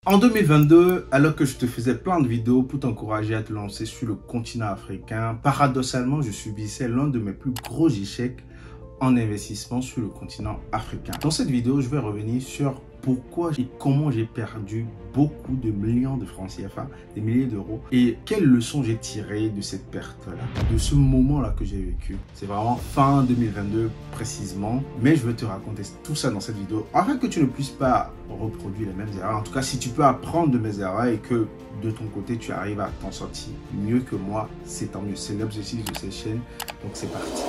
En 2022, alors que je te faisais plein de vidéos pour t'encourager à te lancer sur le continent africain, paradoxalement, je subissais l'un de mes plus gros échecs en investissement sur le continent africain. Dans cette vidéo, je vais revenir sur pourquoi et comment j'ai perdu beaucoup de millions de francs CFA, des milliers d'euros, et quelles leçons j'ai tirées de cette perte-là, de ce moment-là que j'ai vécu. C'est vraiment fin 2022 précisément, mais je vais te raconter tout ça dans cette vidéo afin que tu ne puisses pas reproduire les mêmes erreurs. En tout cas, si tu peux apprendre de mes erreurs et que de ton côté, tu arrives à t'en sortir mieux que moi, c'est tant mieux. C'est l'objectif de cette chaîne, donc c'est parti.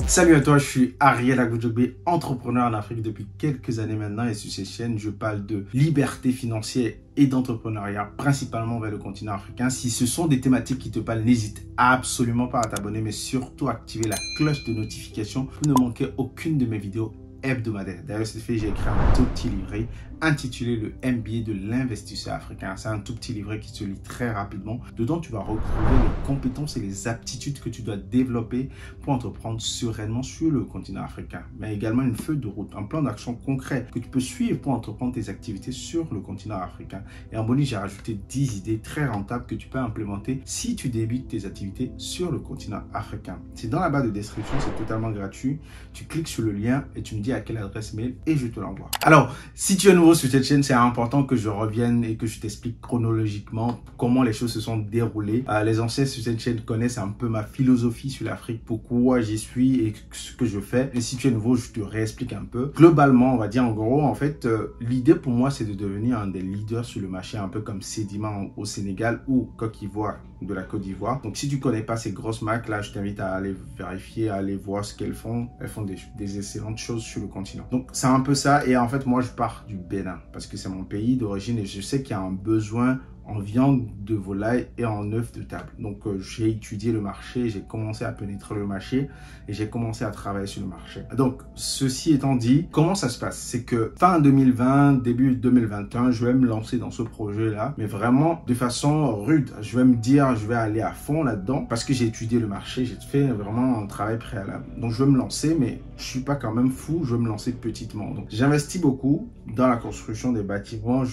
Salut à toi, je suis Ariel Agoudjogbe, entrepreneur en Afrique depuis quelques années maintenant et sur cette chaîne, je parle de liberté financière et d'entrepreneuriat, principalement vers le continent africain. Si ce sont des thématiques qui te parlent, n'hésite absolument pas à t'abonner, mais surtout à activer la cloche de notification pour ne manquer aucune de mes vidéos hebdomadaire. D'ailleurs, c'est fait, j'ai écrit un tout petit livret intitulé le MBA de l'investisseur africain. C'est un tout petit livret qui se lit très rapidement. Dedans, tu vas retrouver les compétences et les aptitudes que tu dois développer pour entreprendre sereinement sur le continent africain. Mais également une feuille de route, un plan d'action concret que tu peux suivre pour entreprendre tes activités sur le continent africain. Et en bonus, j'ai rajouté 10 idées très rentables que tu peux implémenter si tu débutes tes activités sur le continent africain. C'est dans la barre de description, c'est totalement gratuit. Tu cliques sur le lien et tu me dis à quelle adresse mail et je te l'envoie. Alors, si tu es nouveau sur cette chaîne, c'est important que je revienne et que je t'explique chronologiquement comment les choses se sont déroulées. Les anciens sur cette chaîne connaissent un peu ma philosophie sur l'Afrique, pourquoi j'y suis et ce que je fais. Et si tu es nouveau, je te réexplique un peu. Globalement, on va dire en gros, en fait, l'idée pour moi, c'est de devenir un des leaders sur le marché, un peu comme Sedima au Sénégal ou Coq d'Ivoire de la Côte d'Ivoire. Donc, si tu connais pas ces grosses marques là, je t'invite à aller vérifier, à aller voir ce qu'elles font. Elles font des excellentes choses sur le continent. Donc, c'est un peu ça. Et en fait, moi, je pars du Bénin parce que c'est mon pays d'origine et je sais qu'il y a un besoin en viande de volaille et en œufs de table. Donc, j'ai étudié le marché, j'ai commencé à pénétrer le marché et j'ai commencé à travailler sur le marché. Donc, ceci étant dit, comment ça se passe? C'est que fin 2020, début 2021, je vais me lancer dans ce projet-là, mais vraiment de façon rude. Je vais me dire, je vais aller à fond là-dedans parce que j'ai étudié le marché, j'ai fait vraiment un travail préalable. Donc, je vais me lancer, mais je suis pas quand même fou, je vais me lancer petitement. Donc, j'investis beaucoup dans la construction des bâtiments,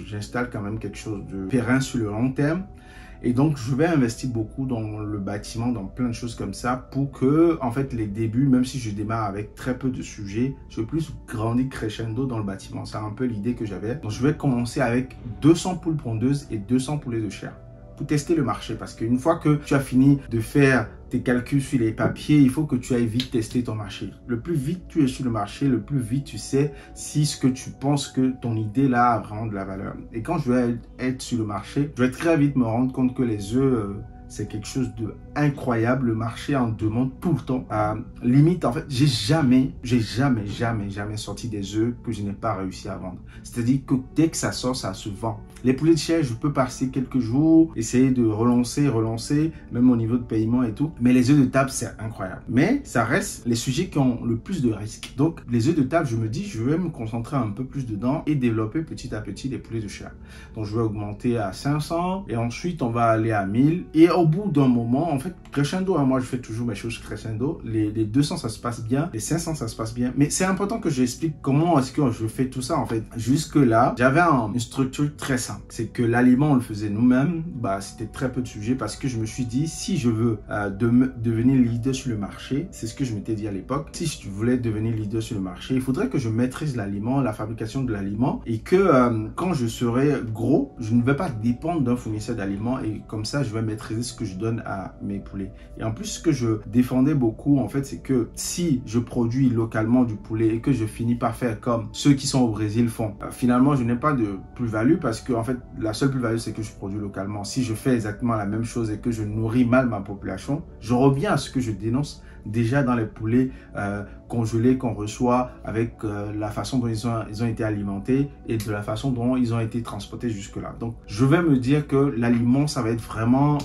j'installe quand même quelque chose de pérenne sur le long terme. Et donc, je vais investir beaucoup dans le bâtiment, dans plein de choses comme ça pour que, en fait, les débuts, même si je démarre avec très peu de sujets, je vais plus grandir crescendo dans le bâtiment. C'est un peu l'idée que j'avais. Donc, je vais commencer avec 200 poules pondeuses et 200 poulets de chair pour tester le marché. Parce qu'une fois que tu as fini de faire tes calculs sur les papiers, il faut que tu ailles vite tester ton marché. Le plus vite tu es sur le marché, le plus vite tu sais si ce que tu penses que ton idée là a vraiment de la valeur. Et quand je vais être sur le marché, je vais très vite me rendre compte que les œufs, c'est quelque chose de incroyable. Le marché en demande tout le temps. Limite, en fait, j'ai jamais sorti des œufs que je n'ai pas réussi à vendre. C'est-à-dire que dès que ça sort, ça se vend. Les poulets de chair, je peux passer quelques jours, essayer de relancer, même au niveau de paiement et tout. Mais les œufs de table, c'est incroyable. Mais ça reste les sujets qui ont le plus de risques. Donc, les œufs de table, je me dis, je vais me concentrer un peu plus dedans et développer petit à petit les poulets de chair. Donc, je vais augmenter à 500 et ensuite, on va aller à 1000. Et au bout d'un moment, en fait, crescendo, hein, moi, je fais toujours mes choses crescendo. Les 200, ça se passe bien. Les 500, ça se passe bien. Mais c'est important que j'explique comment est-ce que je fais tout ça, en fait. Jusque-là, j'avais une structure très simple. C'est que l'aliment, on le faisait nous-mêmes. C'était très peu de sujets parce que je me suis dit, si je veux devenir leader sur le marché, c'est ce que je m'étais dit à l'époque. Si je voulais devenir leader sur le marché, il faudrait que je maîtrise l'aliment, la fabrication de l'aliment et que quand je serai gros, je ne vais pas dépendre d'un fournisseur d'aliments et comme ça, je vais maîtriser ce que je donne à mes poulets. Et en plus, ce que je défendais beaucoup, en fait, c'est que si je produis localement du poulet et que je finis par faire comme ceux qui sont au Brésil font, finalement, je n'ai pas de plus-value parce que, en fait, la seule plus-value, c'est que je produis localement. Si je fais exactement la même chose et que je nourris mal ma population, je reviens à ce que je dénonce déjà dans les poulets congelés qu'on reçoit avec la façon dont ils ont été alimentés et de la façon dont ils ont été transportés jusque-là. Donc, je vais me dire que l'aliment, ça va être vraiment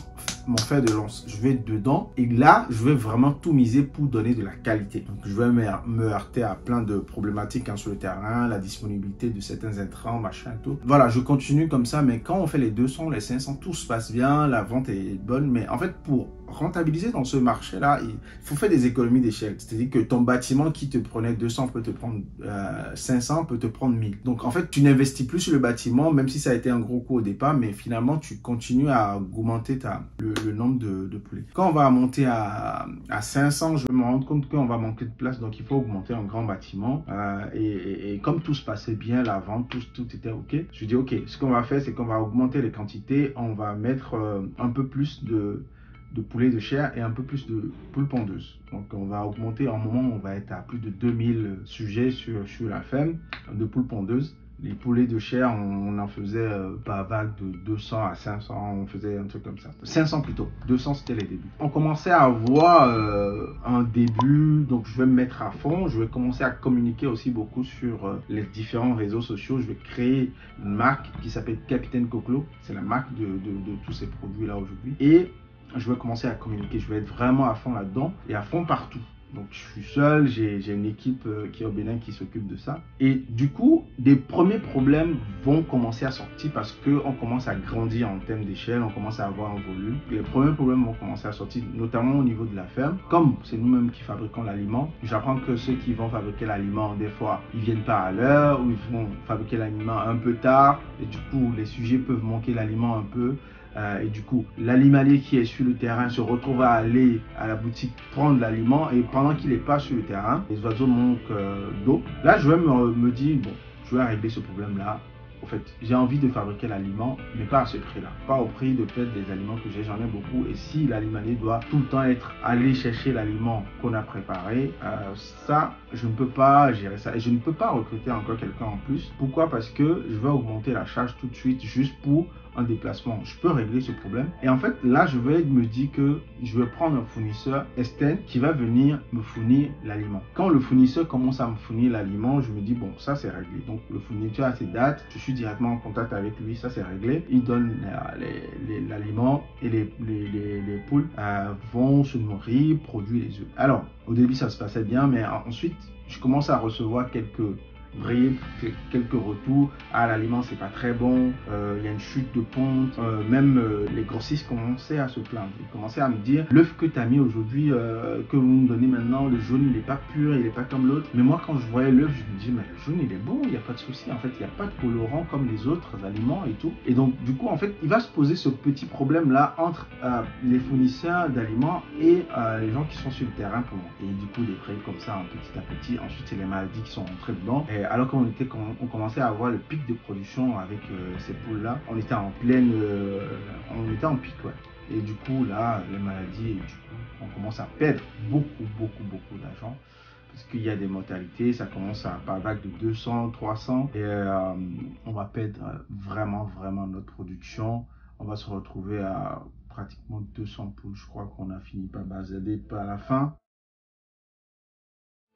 mon fer de lance. Je vais être dedans et là, je vais vraiment tout miser pour donner de la qualité. Donc, je vais me heurter à plein de problématiques sur le terrain, la disponibilité de certains intrants, machin, tout. Voilà, je continue comme ça, mais quand on fait les 200, les 500, tout se passe bien, la vente est bonne, mais en fait, pour rentabiliser dans ce marché-là, il faut faire des économies d'échelle. C'est-à-dire que ton bâtiment bâtiment qui te prenait 200 peut te prendre 500, peut te prendre 1000. Donc en fait, tu n'investis plus sur le bâtiment, même si ça a été un gros coup au départ, mais finalement, tu continues à augmenter le nombre de poulets. Quand on va monter à 500, je vais me rendre compte qu'on va manquer de place, donc il faut augmenter un grand bâtiment. Et comme tout se passait bien, la vente, tout était OK, je dis OK, ce qu'on va faire, c'est qu'on va augmenter les quantités, on va mettre un peu plus de poulets de chair et un peu plus de poules pondeuses. Donc on va augmenter, en moment on va être à plus de 2000 sujets sur la ferme de poules pondeuses. Les poulets de chair, on en faisait par vague de 200 à 500, on faisait un truc comme ça. 500 plutôt, 200 c'était les débuts. On commençait à avoir un début, donc je vais me mettre à fond, je vais commencer à communiquer aussi beaucoup sur les différents réseaux sociaux. Je vais créer une marque qui s'appelle Capitaine Coclo, c'est la marque de tous ces produits là aujourd'hui. Et je vais commencer à communiquer, je vais être vraiment à fond là-dedans et à fond partout. Donc je suis seul, j'ai une équipe qui est au Bénin qui s'occupe de ça. Et du coup, des premiers problèmes vont commencer à sortir parce qu'on commence à grandir en termes d'échelle, on commence à avoir un volume. Les premiers problèmes vont commencer à sortir, notamment au niveau de la ferme. Comme c'est nous-mêmes qui fabriquons l'aliment, j'apprends que ceux qui vont fabriquer l'aliment, des fois, ils viennent pas à l'heure ou ils vont fabriquer l'aliment un peu tard. Et du coup, les sujets peuvent manquer l'aliment un peu. Et du coup, l'animalier qui est sur le terrain se retrouve à aller à la boutique prendre l'aliment et pendant qu'il n'est pas sur le terrain, les oiseaux manquent d'eau. Là, je vais me dire, bon, je vais régler ce problème-là. Au fait, j'ai envie de fabriquer l'aliment, mais pas à ce prix-là. Pas au prix de peut-être des aliments que j'en ai beaucoup. Et si l'animalier doit tout le temps aller chercher l'aliment qu'on a préparé, ça, je ne peux pas gérer ça. Et je ne peux pas recruter encore quelqu'un en plus. Pourquoi? Parce que je vais augmenter la charge tout de suite juste pour un déplacement. Je peux régler ce problème. Et en fait, là, je vais me dire que je vais prendre un fournisseur externe qui va venir me fournir l'aliment. Quand le fournisseur commence à me fournir l'aliment, je me dis, bon, ça, c'est réglé. Donc, le fournisseur a ses dates. Je suis directement en contact avec lui. Ça, c'est réglé. Il donne l'aliment et les poules vont se nourrir, produire les œufs. Alors, au début, ça se passait bien, mais ensuite, je commence à recevoir quelques retours. Ah, l'aliment c'est pas très bon, il y a une chute de ponte, même les grossistes commençaient à se plaindre. Ils commençaient à me dire, l'œuf que tu as mis aujourd'hui, que vous me donnez maintenant, le jaune il est pas pur, il est pas comme l'autre. Mais moi quand je voyais l'œuf, je me dis, mais le jaune il est bon, il n'y a pas de souci, en fait il n'y a pas de colorant comme les autres aliments et tout. Et donc du coup en fait il va se poser ce petit problème là entre les fournisseurs d'aliments et les gens qui sont sur le terrain pour moi. Et du coup des prix comme ça petit à petit, ensuite c'est les maladies qui sont rentrées dedans. Et alors qu'on commençait à avoir le pic de production avec ces poules-là, on était en pleine, on était en pic, ouais. Et du coup, là, les maladies, et du coup, on commence à perdre beaucoup d'argent. Parce qu'il y a des mortalités, ça commence par vague de 200, 300. Et on va perdre vraiment notre production. On va se retrouver à pratiquement 200 poules. Je crois qu'on a fini par basader à la fin.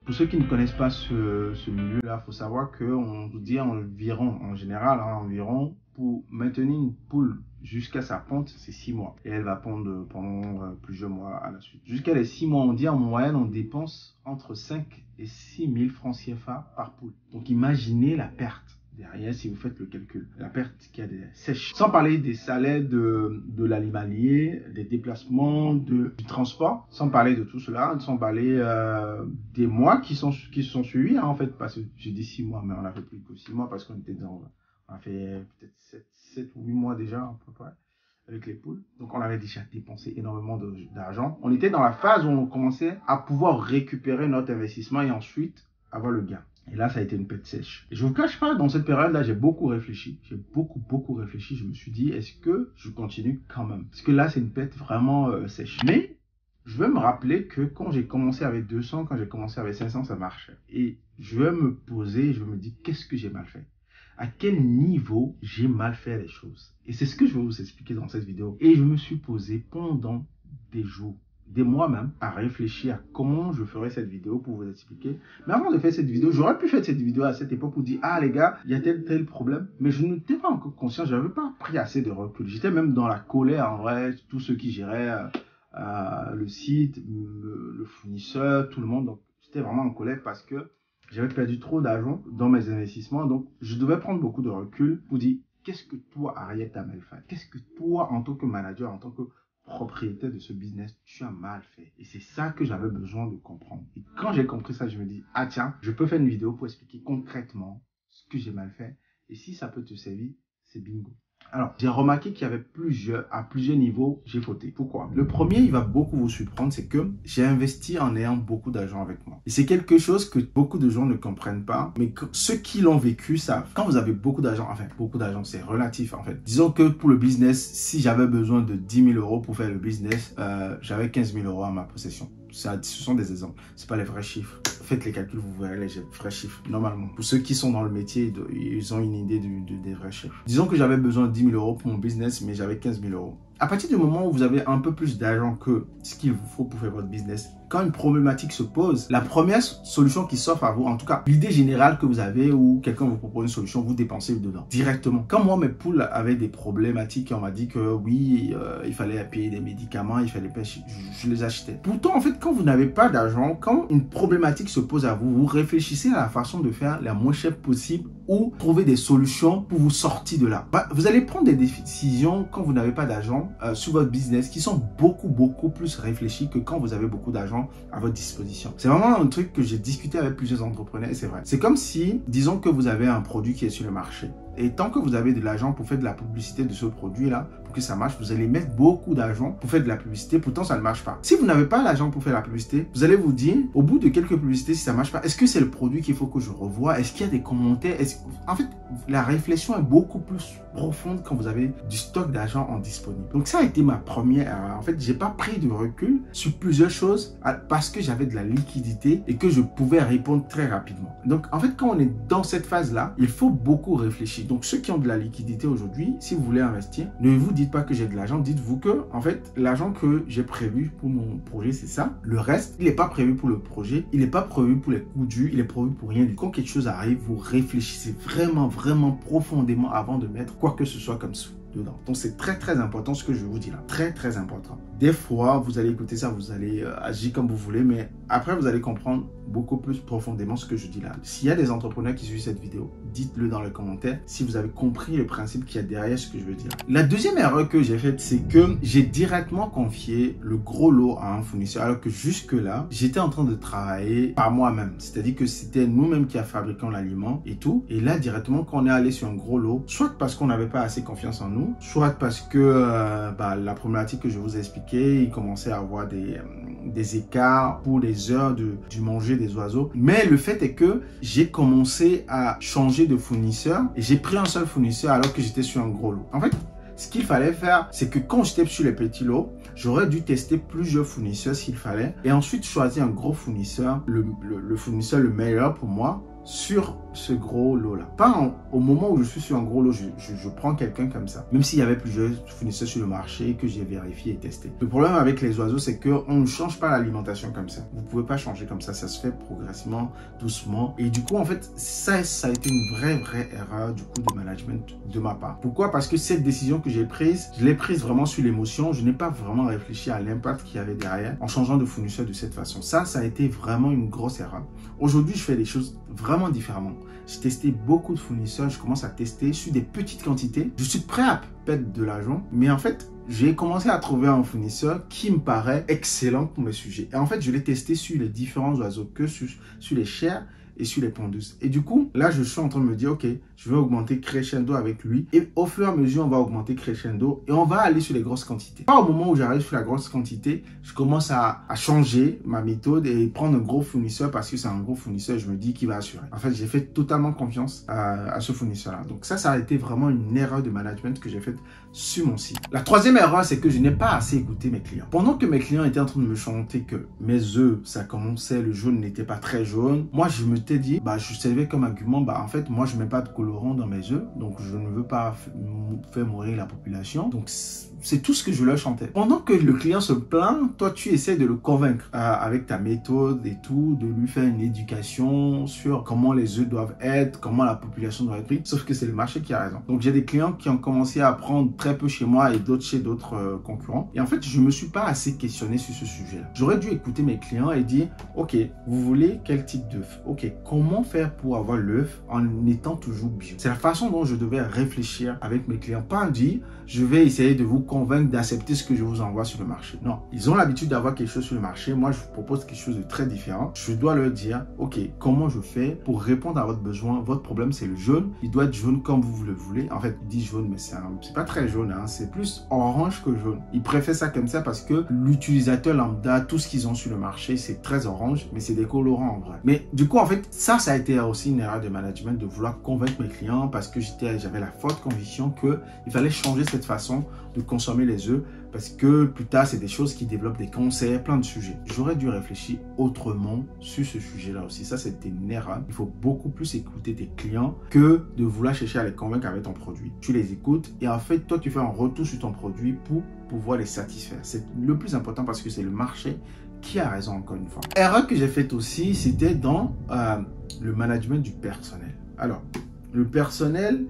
Pour ceux qui ne connaissent pas ce milieu-là, il faut savoir qu'on vous dit environ, en général, environ, pour maintenir une poule jusqu'à sa ponte, c'est 6 mois. Et elle va pondre pendant plusieurs mois à la suite. Jusqu'à les 6 mois, on dit en moyenne, on dépense entre 5 et 6 000 francs CFA par poule. Donc imaginez la perte derrière si vous faites le calcul. La perte qu'il y a des sèches. Sans parler des salaires de l'animalier, des déplacements, du transport. Sans parler de tout cela. Sans parler des mois qui se sont suivis, hein, en fait. Parce que j'ai dit 6 mois, mais on a fait plus que 6 mois parce qu'on était on a fait peut-être 7 ou 8 mois déjà, à peu près, avec les poules. Donc, on avait déjà dépensé énormément d'argent. On était dans la phase où on commençait à pouvoir récupérer notre investissement et ensuite avoir le gain. Et là, ça a été une perte sèche. Et je ne vous cache pas, dans cette période-là, j'ai beaucoup réfléchi. J'ai beaucoup réfléchi. Je me suis dit, est-ce que je continue quand même? Parce que là, c'est une perte vraiment sèche. Mais je vais me rappeler que quand j'ai commencé avec 200, quand j'ai commencé avec 500, ça marchait. Et je vais me poser, je vais me dire, qu'est-ce que j'ai mal fait? À quel niveau j'ai mal fait les choses? Et c'est ce que je vais vous expliquer dans cette vidéo. Et je me suis posé pendant des jours, des mois même, à réfléchir à comment je ferais cette vidéo pour vous expliquer. Mais avant de faire cette vidéo, j'aurais pu faire cette vidéo à cette époque pour dire, ah les gars, il y a tel problème. Mais je n'étais pas encore conscient, je n'avais pas pris assez de recul. J'étais même dans la colère en vrai, tous ceux qui géraient le site, le fournisseur, tout le monde. Donc j'étais vraiment en colère parce que j'avais perdu trop d'argent dans mes investissements, donc je devais prendre beaucoup de recul pour dire, qu'est-ce que toi, Ariel, t'as mal fait? Qu'est-ce que toi, en tant que manager, en tant que propriétaire de ce business, tu as mal fait. Et c'est ça que j'avais besoin de comprendre. Et quand j'ai compris ça, je me dis, ah tiens, je peux faire une vidéo pour expliquer concrètement ce que j'ai mal fait. Et si ça peut te servir, c'est bingo. Alors, j'ai remarqué qu'il y avait à plusieurs niveaux, j'ai fauté. Pourquoi? Le premier, il va beaucoup vous surprendre, c'est que j'ai investi en ayant beaucoup d'argent avec moi. Et c'est quelque chose que beaucoup de gens ne comprennent pas, mais que ceux qui l'ont vécu savent. Quand vous avez beaucoup d'argent, enfin, beaucoup d'argent, c'est relatif en fait. Disons que pour le business, si j'avais besoin de 10 000 euros pour faire le business, j'avais 15 000 euros à ma possession. Ce sont des exemples, c'est pas les vrais chiffres. Faites les calculs, vous verrez les vrais chiffres, normalement. Pour ceux qui sont dans le métier, ils ont une idée des vrais chiffres. Disons que j'avais besoin de 10 000 euros pour mon business, mais j'avais 15 000 euros. À partir du moment où vous avez un peu plus d'argent que ce qu'il vous faut pour faire votre business, quand une problématique se pose, la première solution qui s'offre à vous, en tout cas l'idée générale que vous avez ou quelqu'un vous propose une solution, vous dépensez dedans directement. Quand moi mes poules avaient des problématiques et on m'a dit que oui, il fallait payer des médicaments, il fallait payer, je les achetais. Pourtant en fait quand vous n'avez pas d'argent, quand une problématique se pose à vous, vous réfléchissez à la façon de faire la moins chère possible ou trouver des solutions pour vous sortir de là. Vous allez prendre des décisions quand vous n'avez pas d'argent sur votre business qui sont beaucoup plus réfléchies que quand vous avez beaucoup d'argent à votre disposition. C'est vraiment un truc que j'ai discuté avec plusieurs entrepreneurs et c'est vrai. C'est comme si, disons que vous avez un produit qui est sur le marché. Et tant que vous avez de l'argent pour faire de la publicité de ce produit-là, pour que ça marche, vous allez mettre beaucoup d'argent pour faire de la publicité, pourtant ça ne marche pas. Si vous n'avez pas l'argent pour faire la publicité, vous allez vous dire, au bout de quelques publicités, si ça ne marche pas, est-ce que c'est le produit qu'il faut que je revoie? Est-ce qu'il y a des commentaires? En fait, la réflexion est beaucoup plus profonde quand vous avez du stock d'argent en disponible. Donc ça a été ma première erreur. En fait, j'ai pas pris de recul sur plusieurs choses parce que j'avais de la liquidité et que je pouvais répondre très rapidement. Donc en fait, quand on est dans cette phase-là, il faut beaucoup réfléchir. Donc ceux qui ont de la liquidité aujourd'hui, si vous voulez investir, ne vous dites pas que j'ai de l'argent, dites-vous que en fait, l'argent que j'ai prévu pour mon projet, c'est ça. Le reste, il n'est pas prévu pour le projet, il n'est pas prévu pour les coups durs, il est prévu pour rien. Quand quelque chose arrive, vous réfléchissez vraiment profondément avant de mettre quoi que ce soit comme ça dedans. Donc c'est très important ce que je vous dis là, très important. Des fois vous allez écouter ça, vous allez agir comme vous voulez, mais après vous allez comprendre beaucoup plus profondément ce que je dis là. S'il y a des entrepreneurs qui suivent cette vidéo, dites-le dans les commentaires si vous avez compris le principe qu'il y a derrière ce que je veux dire. La deuxième erreur que j'ai faite, c'est que j'ai directement confié le gros lot à un fournisseur alors que jusque là j'étais en train de travailler par moi-même, c'est-à-dire que c'était nous-mêmes qui fabriquons l'aliment et tout, et là directement quand on est allé sur un gros lot, soit parce qu'on n'avait pas assez confiance en nous, soit parce que la problématique que je vous ai expliqué, il commençait à avoir des écarts pour les heures du manger des oiseaux. Mais le fait est que j'ai commencé à changer de fournisseur et j'ai pris un seul fournisseur alors que j'étais sur un gros lot. En fait, ce qu'il fallait faire, c'est que quand j'étais sur les petits lots, j'aurais dû tester plusieurs fournisseurs s'il fallait et ensuite choisir un gros fournisseur, le fournisseur le meilleur pour moi sur ce gros lot-là. Pas au moment où je suis sur un gros lot, je prends quelqu'un comme ça. Même s'il y avait plusieurs fournisseurs sur le marché que j'ai vérifié et testé. Le problème avec les oiseaux, c'est qu'on ne change pas l'alimentation comme ça. Vous ne pouvez pas changer comme ça. Ça se fait progressivement, doucement. Et du coup, en fait, ça a été une vraie erreur du coup de management de ma part. Pourquoi? Parce que cette décision que j'ai prise, je l'ai prise vraiment sur l'émotion. Je n'ai pas vraiment réfléchi à l'impact qu'il y avait derrière en changeant de fournisseur de cette façon. Ça a été vraiment une grosse erreur. Aujourd'hui, je fais des choses vraiment différemment. J'ai testé beaucoup de fournisseurs, je commence à tester sur des petites quantités. Je suis prêt à perdre de l'argent, mais en fait, j'ai commencé à trouver un fournisseur qui me paraît excellent pour mes sujets. Et en fait, je l'ai testé sur les différents oiseaux, que sur les chairs et sur les pondeuses. Et du coup, là, je suis en train de me dire, ok, je vais augmenter crescendo avec lui. Et au fur et à mesure, on va augmenter crescendo et on va aller sur les grosses quantités. Pas au moment où j'arrive sur la grosse quantité, je commence à changer ma méthode et prendre un gros fournisseur parce que c'est un gros fournisseur et je me dis qu'il va assurer. En fait, j'ai fait totalement confiance à ce fournisseur-là. Donc ça a été vraiment une erreur de management que j'ai faite sur mon site. La troisième erreur, c'est que je n'ai pas assez écouté mes clients. Pendant que mes clients étaient en train de me chanter que mes œufs, ça commençait, le jaune n'était pas très jaune, moi, je me dit, je servais comme argument, en fait, moi, je mets pas de colorant dans mes œufs, donc je ne veux pas faire mourir la population. Donc, c'est tout ce que je leur chantais. Pendant que le client se plaint, toi, tu essaies de le convaincre avec ta méthode et tout, de lui faire une éducation sur comment les œufs doivent être, comment la population doit être prise, sauf que c'est le marché qui a raison. Donc, j'ai des clients qui ont commencé à prendre très peu chez moi et d'autres chez d'autres concurrents. Et en fait, je me suis pas assez questionné sur ce sujet-là. J'aurais dû écouter mes clients et dire, ok, vous voulez quel type d'œuf? Ok, comment faire pour avoir l'œuf en étant toujours bio? C'est la façon dont je devais réfléchir avec mes clients. Pas dire, je vais essayer de vous convaincre d'accepter ce que je vous envoie sur le marché. Non, ils ont l'habitude d'avoir quelque chose sur le marché. Moi, je vous propose quelque chose de très différent. Je dois leur dire, ok, comment je fais pour répondre à votre besoin? Votre problème, c'est le jaune. Il doit être jaune comme vous le voulez. En fait, il dit jaune, mais c'est pas très jaune, hein. C'est plus orange que jaune. Ils préfèrent ça comme ça parce que l'utilisateur lambda, tout ce qu'ils ont sur le marché, c'est très orange, mais c'est des colorants en vrai. Mais du coup, en fait, ça a été aussi une erreur de management de vouloir convaincre mes clients parce que j'avais la forte conviction qu'il fallait changer cette façon de consommer les œufs parce que plus tard, c'est des choses qui développent des cancers, plein de sujets. J'aurais dû réfléchir autrement sur ce sujet-là aussi. Ça, c'était une erreur. Il faut beaucoup plus écouter tes clients que de vouloir chercher à les convaincre avec ton produit. Tu les écoutes et en fait, toi, tu fais un retour sur ton produit pour pouvoir les satisfaire. C'est le plus important parce que c'est le marché qui a raison, encore une fois. Erreur que j'ai faite aussi, c'était dans le management du personnel. Alors, le personnel,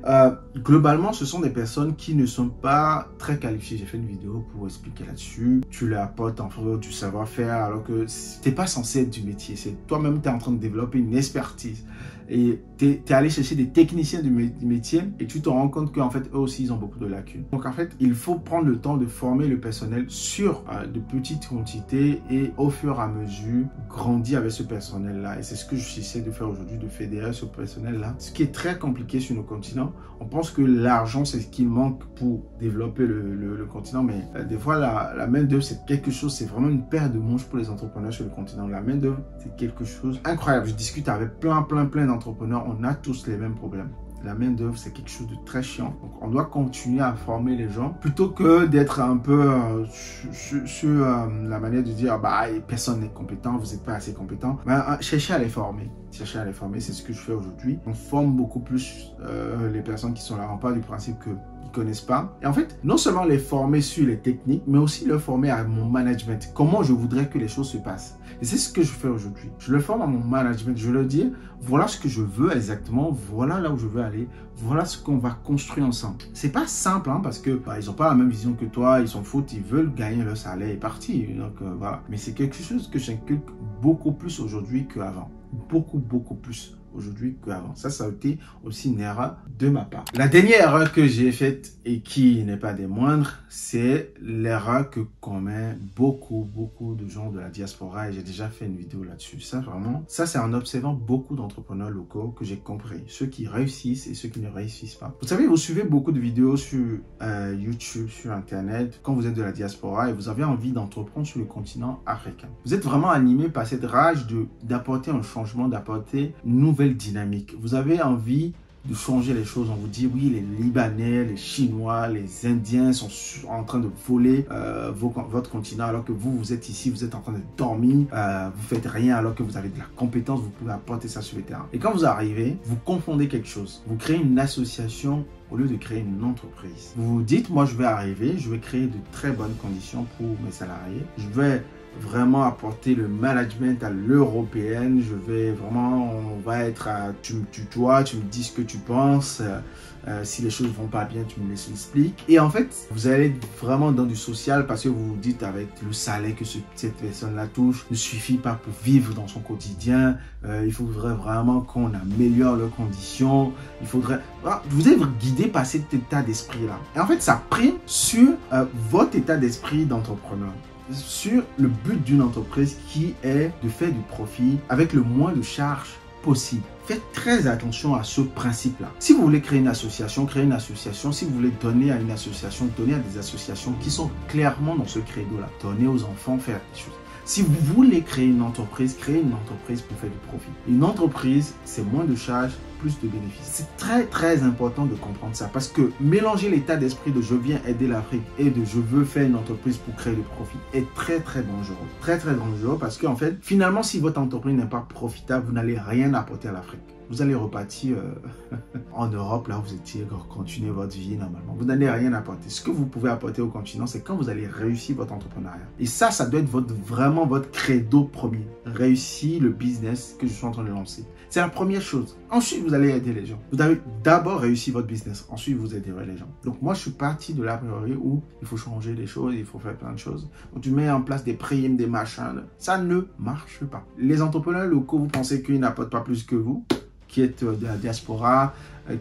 globalement, ce sont des personnes qui ne sont pas très qualifiées. J'ai fait une vidéo pour expliquer là-dessus. Tu leur apportes en fait du savoir-faire alors que tu n'es pas censé être du métier. C'est toi-même, tu es en train de développer une expertise. Et tu es allé chercher des techniciens du métier et tu te rends compte qu'en fait, eux aussi, ils ont beaucoup de lacunes. Donc, en fait, il faut prendre le temps de former le personnel sur de petites quantités et au fur et à mesure, grandir avec ce personnel-là. Et c'est ce que j'essaie de faire aujourd'hui, de fédérer ce personnel-là. Ce qui est très compliqué sur nos continents. On pense que l'argent, c'est ce qui manque pour développer le continent, mais des fois, la main-d'œuvre, c'est quelque chose, c'est vraiment une paire de manches pour les entrepreneurs sur le continent. La main-d'œuvre, c'est quelque chose incroyable. Je discute avec plein d'entrepreneurs, on a tous les mêmes problèmes. La main d'œuvre, c'est quelque chose de très chiant. Donc, on doit continuer à former les gens plutôt que d'être un peu sur la manière de dire bah, personne n'est compétent, vous n'êtes pas assez compétent. Cherchez à les former. Cherchez à les former, c'est ce que je fais aujourd'hui. On forme beaucoup plus les personnes qui sont là. On part du principe que ne connaissent pas. Et en fait, non seulement les former sur les techniques, mais aussi les former à mon management. Comment je voudrais que les choses se passent. Et c'est ce que je fais aujourd'hui. Je le forme à mon management. Je leur dis, voilà ce que je veux exactement, voilà là où je veux aller, voilà ce qu'on va construire ensemble. C'est pas simple, hein, parce que ils n'ont pas la même vision que toi, ils s'en foutent, ils veulent gagner leur salaire et partir. Donc voilà. Mais c'est quelque chose que j'inculque beaucoup plus aujourd'hui qu'avant. Beaucoup plus aujourd'hui qu'avant. Ça a été aussi une erreur de ma part. La dernière erreur que j'ai faite et qui n'est pas des moindres, c'est l'erreur que commettent beaucoup de gens de la diaspora et j'ai déjà fait une vidéo là-dessus. Ça vraiment, ça c'est en observant beaucoup d'entrepreneurs locaux que j'ai compris. Ceux qui réussissent et ceux qui ne réussissent pas. Vous savez, vous suivez beaucoup de vidéos sur YouTube, sur Internet, quand vous êtes de la diaspora et vous avez envie d'entreprendre sur le continent africain. Vous êtes vraiment animé par cette rage d'apporter un changement, d'apporter une nouvelle dynamique. Vous avez envie de changer les choses. On vous dit oui, les Libanais, les Chinois, les Indiens sont en train de voler votre continent alors que vous êtes ici, vous êtes en train de dormir, vous faites rien alors que vous avez de la compétence, vous pouvez apporter ça sur le terrain. Et quand vous arrivez, vous confondez quelque chose. Vous créez une association au lieu de créer une entreprise. Vous vous dites, moi je vais arriver, je vais créer de très bonnes conditions pour mes salariés. Je vais vraiment apporter le management à l'européenne. Je vais vraiment, on va être à, tu me tutoies, tu me dis ce que tu penses. Si les choses ne vont pas bien, tu me laisses l'expliquer. Et en fait, vous allez être vraiment dans du social parce que vous vous dites avec le salaire que cette personne-là touche ne suffit pas pour vivre dans son quotidien. Il faudrait vraiment qu'on améliore leurs conditions. Il faudrait... Vous êtes guidé par cet état d'esprit-là. Et en fait, ça prime sur votre état d'esprit d'entrepreneur. Sur le but d'une entreprise qui est de faire du profit avec le moins de charges possible. Faites très attention à ce principe-là. Si vous voulez créer une association, créez une association. Si vous voulez donner à une association, donnez à des associations qui sont clairement dans ce credo-là. Donnez aux enfants, faire des choses. Si vous voulez créer une entreprise, créez une entreprise pour faire du profit. Une entreprise, c'est moins de charges, plus de bénéfices. C'est très important de comprendre ça parce que mélanger l'état d'esprit de je viens aider l'Afrique et de je veux faire une entreprise pour créer du profit est très dangereux. Très dangereux parce qu'en fait, finalement, si votre entreprise n'est pas profitable, vous n'allez rien apporter à l'Afrique. Vous allez repartir en Europe, là où vous étiez, continuer votre vie normalement. Vous n'allez rien apporter. Ce que vous pouvez apporter au continent, c'est quand vous allez réussir votre entrepreneuriat. Et ça doit être vraiment votre credo premier. Réussir le business que je suis en train de lancer. C'est la première chose. Ensuite, vous allez aider les gens. Vous avez d'abord réussi votre business. Ensuite, vous aiderez les gens. Donc, moi, je suis parti de l'a priori où il faut changer les choses, il faut faire plein de choses. Donc, tu mets en place des primes, des machins. Ça ne marche pas. Les entrepreneurs locaux, vous pensez qu'ils n'apportent pas plus que vous, qui êtes de la diaspora,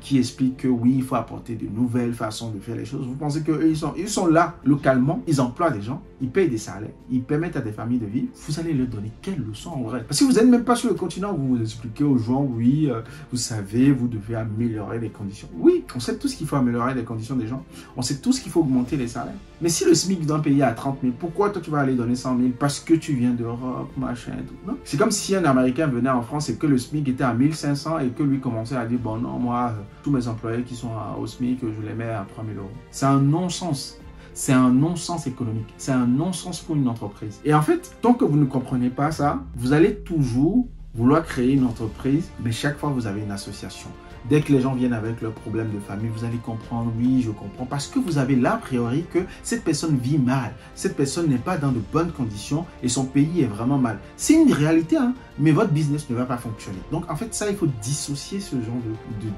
qui expliquent que oui, il faut apporter de nouvelles façons de faire les choses. Vous pensez qu'eux, ils sont là localement, ils emploient des gens, ils payent des salaires, ils permettent à des familles de vivre. Vous allez leur donner quelle leçon en vrai? Parce que vous n'êtes même pas sur le continent, vous expliquez aux gens, oui, vous savez, vous devez améliorer les conditions. Oui, on sait tout ce qu'il faut améliorer les conditions des gens. On sait tout ce qu'il faut augmenter les salaires. Mais si le SMIC d'un pays est à 30 000, pourquoi toi tu vas aller donner 100 000 parce que tu viens d'Europe, machin et tout? Non. C'est comme si un Américain venait en France et que le SMIC était à 1500 et que lui commençait à dire, bon non, moi, tous mes employés qui sont au SMIC, je les mets à 3 000 euros. C'est un non-sens. C'est un non-sens économique. C'est un non-sens pour une entreprise. Et en fait, tant que vous ne comprenez pas ça, vous allez toujours vouloir créer une entreprise, mais chaque fois vous avez une association. Dès que les gens viennent avec leurs problèmes de famille, vous allez comprendre, oui, je comprends, parce que vous avez l'a priori que cette personne vit mal, cette personne n'est pas dans de bonnes conditions et son pays est vraiment mal. C'est une réalité, hein, mais votre business ne va pas fonctionner. Donc en fait, ça, il faut dissocier ce genre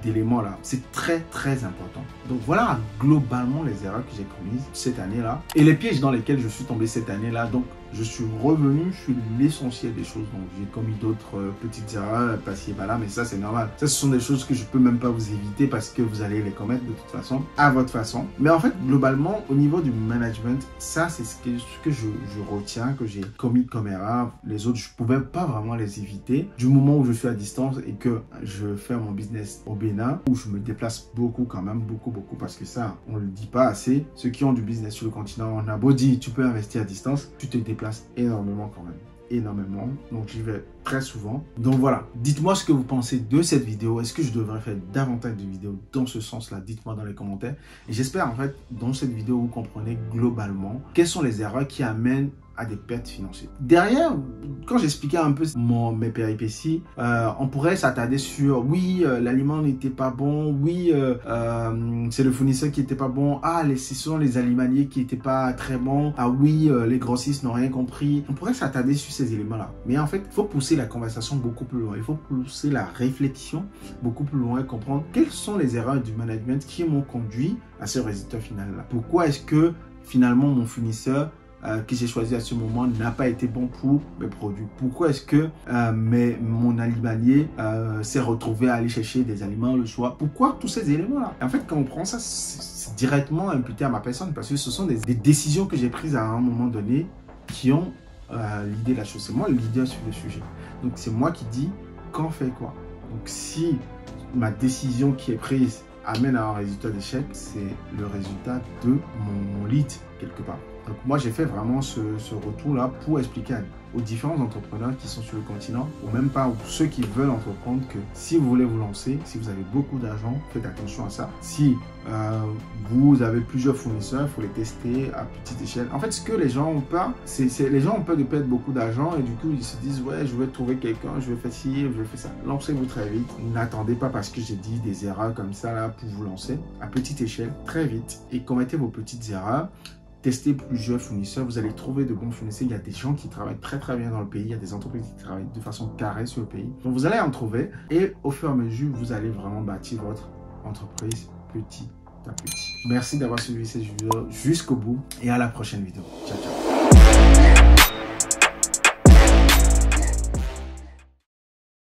d'éléments-là. C'est très, très important. Donc voilà globalement les erreurs que j'ai commises cette année-là et les pièges dans lesquels je suis tombé cette année-là. Donc je suis revenu sur l'essentiel des choses. Donc j'ai commis d'autres petites erreurs par-ci et par-là, mais ça c'est normal. Ça, ce sont des choses que je peux même pas vous éviter parce que vous allez les commettre de toute façon, à votre façon. Mais en fait, globalement, au niveau du management, ça c'est ce que je retiens, que j'ai commis comme erreur. Les autres, je pouvais pas vraiment les éviter. Du moment où je suis à distance et que je fais mon business au Bénin, où je me déplace beaucoup quand même, beaucoup, parce que ça, on le dit pas assez. Ceux qui ont du business sur le continent, on a beau dire, tu peux investir à distance, tu te déplaces énormément quand même. Énormément, donc j'y vais très souvent. Donc voilà, dites-moi ce que vous pensez de cette vidéo. Est-ce que je devrais faire davantage de vidéos dans ce sens-là? Dites-moi dans les commentaires. Et j'espère en fait, dans cette vidéo, vous comprenez globalement quelles sont les erreurs qui amènent à des pertes financières. Derrière, quand j'expliquais un peu mes péripéties, on pourrait s'attarder sur oui, l'aliment n'était pas bon, oui, c'est le fournisseur qui n'était pas bon, ah, ce sont les alimentiers qui n'étaient pas très bons, ah oui, les grossistes n'ont rien compris. On pourrait s'attarder sur ces éléments-là. Mais en fait, il faut pousser la conversation beaucoup plus loin. Il faut pousser la réflexion beaucoup plus loin et comprendre quelles sont les erreurs du management qui m'ont conduit à ce résultat final-là. Pourquoi est-ce que finalement mon fournisseur que j'ai choisi à ce moment n'a pas été bon pour mes produits? Pourquoi est-ce que mon alimentier s'est retrouvé à aller chercher des aliments le soir? Pourquoi tous ces éléments-là? En fait, quand on prend ça, c'est directement imputé à ma personne parce que ce sont des décisions que j'ai prises à un moment donné qui ont l'idée de la chose. C'est moi le leader sur le sujet. Donc, c'est moi qui dis quand fait quoi. Donc, si ma décision qui est prise amène à un résultat d'échec, c'est le résultat de mon lead quelque part. Donc moi j'ai fait vraiment ce retour-là pour expliquer aux différents entrepreneurs qui sont sur le continent, ou même pas, ou ceux qui veulent entreprendre, que si vous voulez vous lancer, si vous avez beaucoup d'argent, faites attention à ça. Si vous avez plusieurs fournisseurs, il faut les tester à petite échelle. En fait, ce que les gens ont peur, les gens ont peur de perdre beaucoup d'argent et du coup ils se disent ouais, je vais trouver quelqu'un, je vais faire ci, je vais faire ça. Lancez-vous très vite. N'attendez pas parce que j'ai dit des erreurs comme ça là pour vous lancer. À petite échelle, très vite, et commettez vos petites erreurs. Testez plusieurs fournisseurs, vous allez trouver de bons fournisseurs. Il y a des gens qui travaillent très très bien dans le pays, il y a des entreprises qui travaillent de façon carrée sur le pays. Donc vous allez en trouver et au fur et à mesure, vous allez vraiment bâtir votre entreprise petit à petit. Merci d'avoir suivi cette vidéo jusqu'au bout et à la prochaine vidéo. Ciao, ciao.